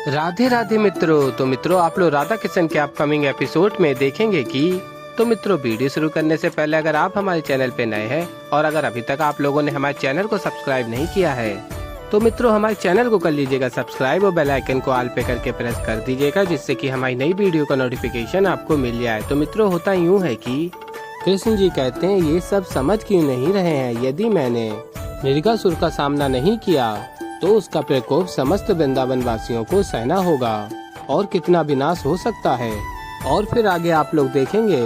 राधे राधे मित्रों। तो मित्रों, आप लोग राधा किशन के अपकमिंग एपिसोड में देखेंगे कि मित्रों, वीडियो शुरू करने से पहले अगर आप हमारे चैनल पे नए हैं और अगर अभी तक आप लोगों ने हमारे चैनल को सब्सक्राइब नहीं किया है तो मित्रों हमारे चैनल को कर लीजिएगा सब्सक्राइब और बेल आइकन को ऑल पे करके प्रेस कर दीजिएगा, जिससे कि हमारी नई वीडियो का नोटिफिकेशन आपको मिल जाए। तो मित्रों, होता यूँ है कि कृष्ण जी कहते हैं, ये सब समझ क्यों नहीं रहे हैं? यदि मैंने नृगासुर का सामना नहीं किया तो उसका प्रकोप समस्त वृंदावन वासियों को सहना होगा और कितना विनाश हो सकता है। और फिर आगे आप लोग देखेंगे,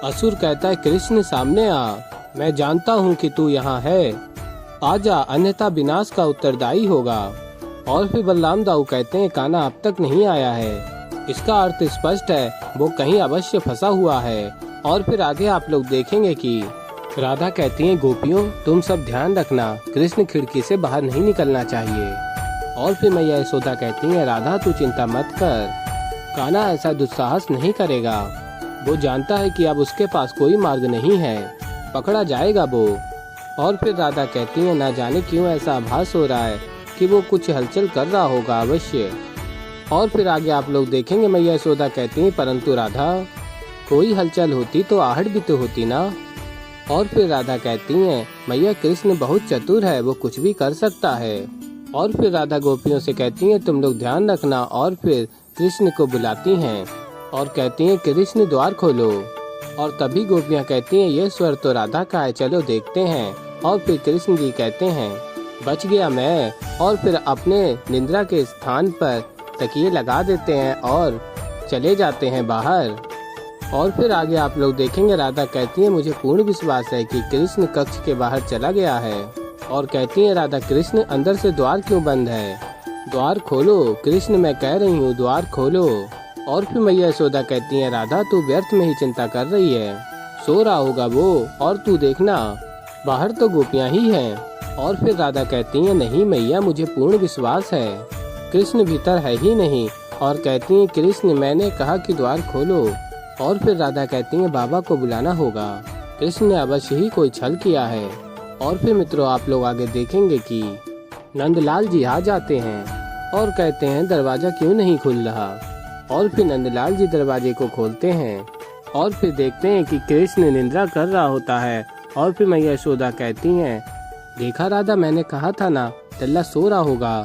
असुर कहता है, कृष्ण सामने आ, मैं जानता हूँ कि तू यहाँ है, आजा, अन्यथा विनाश का उत्तरदायी होगा। और फिर बलराम दाऊ कहते हैं, कान्हा अब तक नहीं आया है, इसका अर्थ स्पष्ट है, वो कहीं अवश्य फंसा हुआ है। और फिर आगे आप लोग देखेंगे कि राधा कहती है, गोपियों तुम सब ध्यान रखना, कृष्ण खिड़की से बाहर नहीं निकलना चाहिए। और फिर मैया यशोदा कहती है, राधा तू चिंता मत कर, कान्हा ऐसा दुस्साहस नहीं करेगा, वो जानता है कि अब उसके पास कोई मार्ग नहीं है, पकड़ा जाएगा वो। और फिर राधा कहती है, ना जाने क्यों ऐसा आभास हो रहा है कि वो कुछ हलचल कर रहा होगा अवश्य। और फिर आगे आप लोग देखेंगे, मैया यशोदा कहती है, परंतु राधा कोई हलचल होती तो आहट भी तो होती ना। और फिर राधा कहती हैं, मैया कृष्ण बहुत चतुर है, वो कुछ भी कर सकता है। और फिर राधा गोपियों से कहती हैं, तुम लोग ध्यान रखना। और फिर कृष्ण को बुलाती हैं और कहती हैं, कृष्ण द्वार खोलो। और तभी गोपियां कहती हैं, ये स्वर तो राधा का है, चलो देखते हैं। और फिर कृष्ण जी कहते हैं, बच गया मैं। और फिर अपने निद्रा के स्थान पर तकिए लगा देते हैं और चले जाते हैं बाहर। और फिर आगे आप लोग देखेंगे, राधा कहती है, मुझे पूर्ण विश्वास है कि कृष्ण कक्ष के बाहर चला गया है। और कहती है राधा, कृष्ण अंदर से द्वार क्यों बंद है, द्वार खोलो कृष्ण, मैं कह रही हूँ द्वार खोलो। और फिर मैया यशोदा कहती है, राधा तू व्यर्थ में ही चिंता कर रही है, सो रहा होगा वो, और तू देखना बाहर तो गोपियाँ ही हैं। और फिर राधा कहती है, नहीं मैया मुझे पूर्ण विश्वास है, कृष्ण भीतर है ही नहीं। और कहती है, कृष्ण मैंने कहा कि द्वार खोलो। और फिर राधा कहती है, बाबा को बुलाना होगा, कृष्ण ने अवश्य ही कोई छल किया है। और फिर मित्रों, आप लोग आगे देखेंगे कि नंदलाल जी आ जाते हैं और कहते हैं, दरवाजा क्यों नहीं खुल रहा। और फिर नंदलाल जी दरवाजे को खोलते हैं और फिर देखते हैं कि कृष्ण निद्रा कर रहा होता है। और फिर मैया यशोदा कहती हैं, देखा राधा, मैंने कहा था ना टल्ला सो रहा होगा।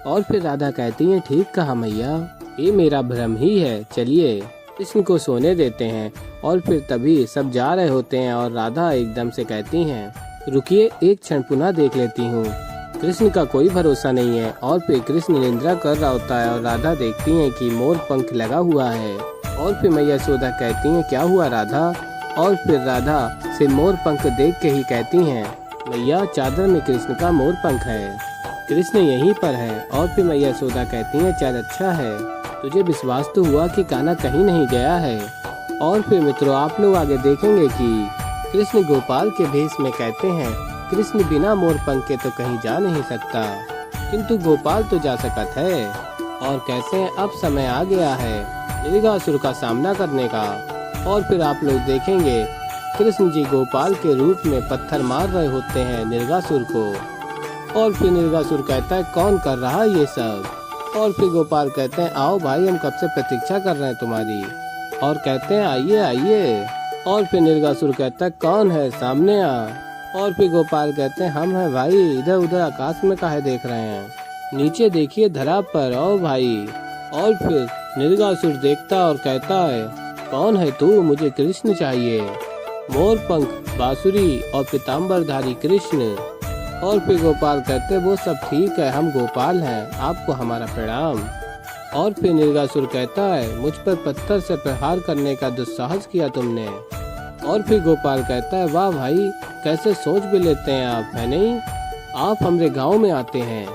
और फिर राधा कहती है, ठीक कहा मैया, ये मेरा भ्रम ही है, चलिए कृष्ण को सोने देते हैं। और फिर तभी सब जा रहे होते हैं और राधा एकदम से कहती हैं, रुकिए एक क्षण पुनः देख लेती हूँ, कृष्ण का कोई भरोसा नहीं है। और फिर कृष्ण निद्रा कर रहा होता है और राधा देखती हैं कि मोर पंख लगा हुआ है। और फिर मैया यशोदा कहती हैं, क्या हुआ राधा। और फिर राधा से मोर पंख देख के ही कहती हैं, मैया चादर में कृष्ण का मोर पंख है, कृष्ण यहीं पर है। और फिर मैया यशोदा कहती हैं, चल अच्छा है, तुझे विश्वास तो हुआ कि कान्हा कहीं नहीं गया है। और फिर मित्रों, आप लोग आगे देखेंगे कि कृष्ण गोपाल के भेष में कहते हैं, कृष्ण बिना मोर पंख के तो कहीं जा नहीं सकता, किंतु गोपाल तो जा सकत है। और कैसे अब समय आ गया है नृगासुर का सामना करने का। और फिर आप लोग देखेंगे, कृष्ण जी गोपाल के रूप में पत्थर मार रहे होते हैं नृगासुर को। और फिर नृगासुर कहता है, कौन कर रहा है ये सब। और फिर गोपाल कहते हैं, आओ भाई, हम कब से प्रतीक्षा कर रहे हैं तुम्हारी। और कहते हैं, आइए आइए। और फिर नृगासुर कहता है, कौन है, सामने आ। और फिर गोपाल कहते हैं, हम हैं भाई, इधर उधर आकाश में काहे देख रहे हैं, नीचे देखिए धरा पर, आओ भाई। और फिर नृगासुर देखता और कहता है, कौन है तू, मुझे कृष्ण चाहिए, मोर पंख, बांसुरी और पीताम्बरधारी कृष्ण। और फिर गोपाल कहते, वो सब ठीक है, हम गोपाल हैं, आपको हमारा प्रणाम। और फिर नृगासुर कहता है, मुझ पर पत्थर से प्रहार करने का दुस्साहस किया तुमने। और फिर गोपाल कहता है, वाह भाई, कैसे सोच भी लेते हैं आप, है नहीं, आप हमारे गांव में आते हैं,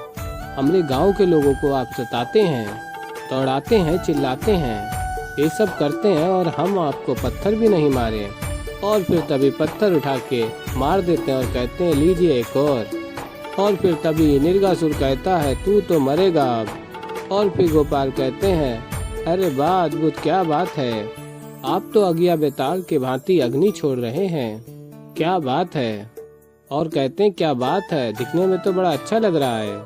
हमारे गांव के लोगों को आप सताते हैं, दौड़ाते हैं, चिल्लाते हैं, ये सब करते हैं, और हम आपको पत्थर भी नहीं मारे। और फिर तभी पत्थर उठा के मार देते हैं और कहते हैं, लीजिए एक और फिर तभी नृगासुर कहता है, तू तो मरेगा अब। और फिर गोपाल कहते हैं, अरे वाह अद्भुत, क्या बात है, आप तो अगिया बेताल के भांति अग्नि छोड़ रहे हैं, क्या बात है। और कहते हैं, क्या बात है, दिखने में तो बड़ा अच्छा लग रहा है,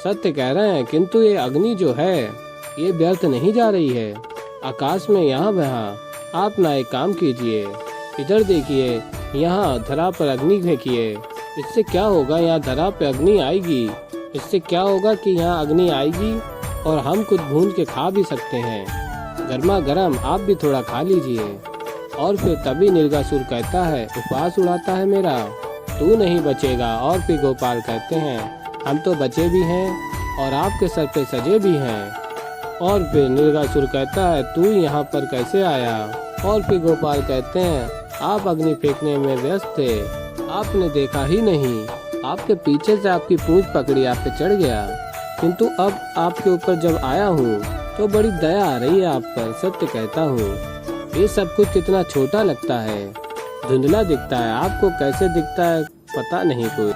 सत्य कह रहे हैं, किंतु ये अग्नि जो है ये व्यर्थ नहीं जा रही है। आकाश में यहाँ वहाँ आप ना एक काम कीजिए, इधर देखिए, यहाँ धरा पर अग्नि फेंकिए। इससे क्या होगा, यहाँ धरा पर अग्नि आएगी। इससे क्या होगा कि यहाँ अग्नि आएगी और हम कुछ भून के खा भी सकते हैं। गर्मा गर्म आप भी थोड़ा खा लीजिए। और फिर तभी निर्गासुर कहता है, उपवास उड़ाता है मेरा, तू नहीं बचेगा। और फिर गोपाल कहते हैं, हम तो बचे भी हैं और आपके सर पे सजे भी हैं। और फिर निर्गासुर कहता है, तू यहाँ पर कैसे आया? और फिर गोपाल कहते हैं, आप अग्नि फेंकने में व्यस्त थे, आपने देखा ही नहीं। आपके पीछे से आपकी पूंछ पकड़ी, आप पे चढ़ गया, किंतु अब आपके ऊपर जब आया हूँ तो बड़ी दया आ रही है आप पर। सत्य कहता हूँ, ये सब कुछ कितना छोटा लगता है, धुंधला दिखता है। आपको कैसे दिखता है पता नहीं कोई।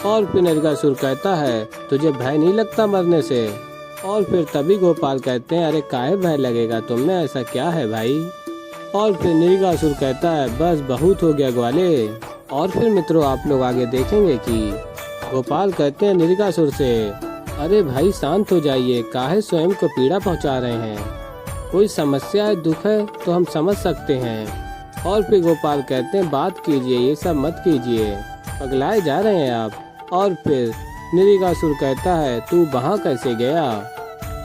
और फिर निर्गासुर कहता है, तुझे भय नहीं लगता मरने से? और फिर तभी गोपाल कहते हैं, अरे काहे भय लगेगा तुम्हें, ऐसा क्या है भाई? और फिर निर्गासुर कहता है, बस बहुत हो गया ग्वाले। और फिर मित्रों आप लोग आगे देखेंगे कि गोपाल कहते हैं निर्गासुर से, अरे भाई शांत हो जाइए, काहे स्वयं को पीड़ा पहुंचा रहे हैं? कोई समस्या है, दुख है तो हम समझ सकते हैं। और फिर गोपाल कहते हैं, बात कीजिए, ये सब मत कीजिए, पगलाए जा रहे हैं आप। और फिर निर्गासुर कहता है, तू वहाँ कैसे गया?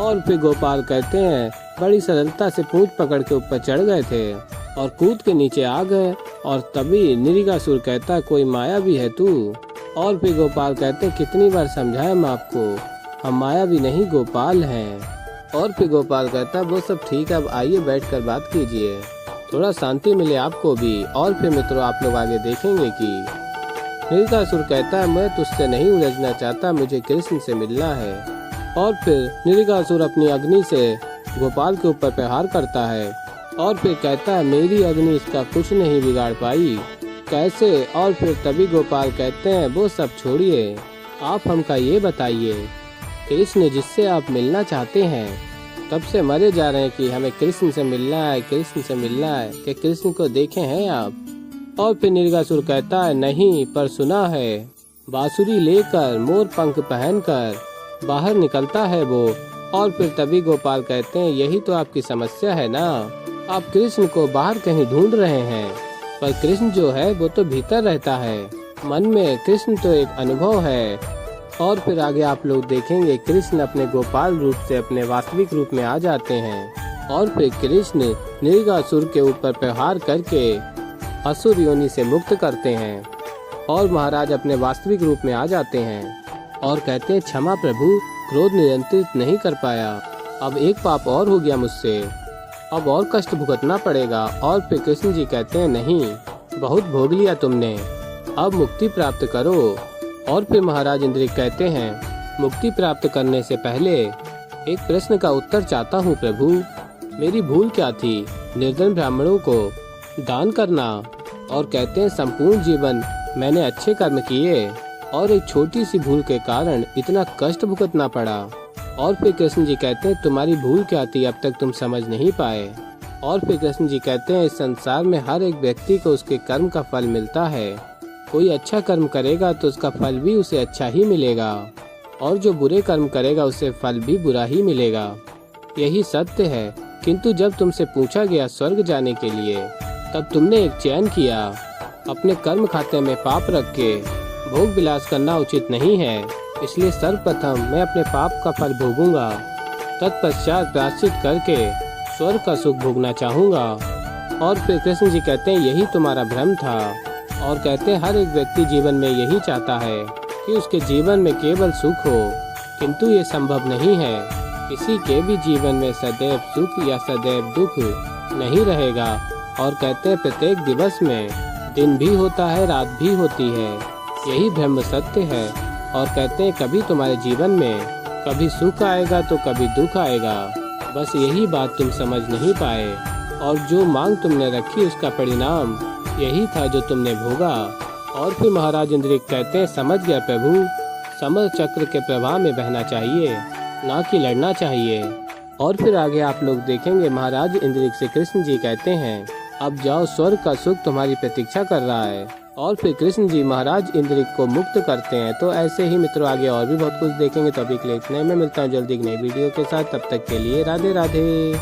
और फिर गोपाल कहते हैं, बड़ी सरलता से पूंछ पकड़ के ऊपर चढ़ गए थे और कूद के नीचे आ गए। और तभी निर्गासुर कहता है, कोई माया भी है तू? और फिर गोपाल कहते हैं, कितनी बार समझाया मैं आपको, हम माया भी नहीं गोपाल हैं। और फिर गोपाल कहता है, वो सब ठीक है, अब आइए बैठकर बात कीजिए, थोड़ा शांति मिले आपको भी। और फिर मित्रों आप लोग आगे देखेंगे कि निर्गासुर कहता है, मैं तुझसे नहीं उलझना चाहता, मुझे कृष्ण से मिलना है। और फिर निर्गासुर अपनी अग्नि से गोपाल के ऊपर प्रहार करता है और फिर कहता है, मेरी अग्नि इसका कुछ नहीं बिगाड़ पाई, कैसे? और फिर तभी गोपाल कहते हैं, वो सब छोड़िए, आप हमका ये बताइए, कृष्ण जिससे आप मिलना चाहते हैं तब से मरे जा रहे हैं कि हमें कृष्ण से मिलना है, कृष्ण से मिलना है, कि कृष्ण को देखे हैं आप? और फिर निर्गासुर कहता है, नहीं, पर सुना है बांसुरी लेकर मोर पंख पहनकर बाहर निकलता है वो। और फिर तभी गोपाल कहते हैं, यही तो आपकी समस्या है ना, आप कृष्ण को बाहर कहीं ढूंढ रहे हैं, पर कृष्ण जो है वो तो भीतर रहता है, मन में। कृष्ण तो एक अनुभव है। और फिर आगे आप लोग देखेंगे, कृष्ण अपने गोपाल रूप से अपने वास्तविक रूप में आ जाते हैं और फिर कृष्ण निर्गासुर के ऊपर प्रहार करके असुर योनि से मुक्त करते हैं और महाराज अपने वास्तविक रूप में आ जाते हैं और कहते हैं, क्षमा प्रभु, क्रोध नियंत्रित नहीं कर पाया, अब एक पाप और हो गया मुझसे, अब और कष्ट भुगतना पड़ेगा। और फिर कृष्ण जी कहते हैं, नहीं, बहुत भोग लिया तुमने, अब मुक्ति प्राप्त करो। और फिर महाराज इंद्रिक कहते हैं, मुक्ति प्राप्त करने से पहले एक प्रश्न का उत्तर चाहता हूँ प्रभु, मेरी भूल क्या थी निर्धन ब्राह्मणों को दान करना? और कहते हैं, संपूर्ण जीवन मैंने अच्छे कर्म किए और एक छोटी सी भूल के कारण इतना कष्ट भुगतना पड़ा। और फिर कृष्ण जी कहते हैं, तुम्हारी भूल क्या थी, अब तक तुम समझ नहीं पाए। और फिर कृष्ण जी कहते हैं, इस संसार में हर एक व्यक्ति को उसके कर्म का फल मिलता है, कोई अच्छा कर्म करेगा तो उसका फल भी उसे अच्छा ही मिलेगा और जो बुरे कर्म करेगा उसे फल भी बुरा ही मिलेगा, यही सत्य है। किंतु जब तुमसे पूछा गया स्वर्ग जाने के लिए तब तुमने एक चयन किया, अपने कर्म खाते में पाप रख के भोग विलास करना उचित नहीं है, इसलिए सर्वप्रथम मैं अपने पाप का फल भोगूंगा, तत्पश्चात प्रायश्चित करके स्वर्ग का सुख भोगना चाहूँगा। और फिर कृष्ण जी कहते हैं, यही तुम्हारा भ्रम था। और कहते हैं, हर एक व्यक्ति जीवन में यही चाहता है कि उसके जीवन में केवल सुख हो, किंतु ये संभव नहीं है, किसी के भी जीवन में सदैव सुख या सदैव दुख नहीं रहेगा। और कहते हैं, प्रत्येक दिवस में दिन भी होता है, रात भी होती है, यही ब्रह्म सत्य है। और कहते हैं, कभी तुम्हारे जीवन में कभी सुख आएगा तो कभी दुख आएगा, बस यही बात तुम समझ नहीं पाए, और जो मांग तुमने रखी उसका परिणाम यही था जो तुमने भोगा। और फिर महाराज इंद्रिक कहते हैं, समझ गया प्रभु, समर चक्र के प्रवाह में बहना चाहिए, ना कि लड़ना चाहिए। और फिर आगे आप लोग देखेंगे, महाराज इंद्रिक से कृष्ण जी कहते हैं, अब जाओ, स्वर्ग का सुख तुम्हारी प्रतीक्षा कर रहा है। और फिर कृष्ण जी महाराज इंद्रिक को मुक्त करते हैं। तो ऐसे ही मित्रों आगे और भी बहुत कुछ देखेंगे। तो अभी के लिए इतना ही, मैं मिलता हूँ जल्दी एक नई वीडियो के साथ। तब तक के लिए राधे राधे।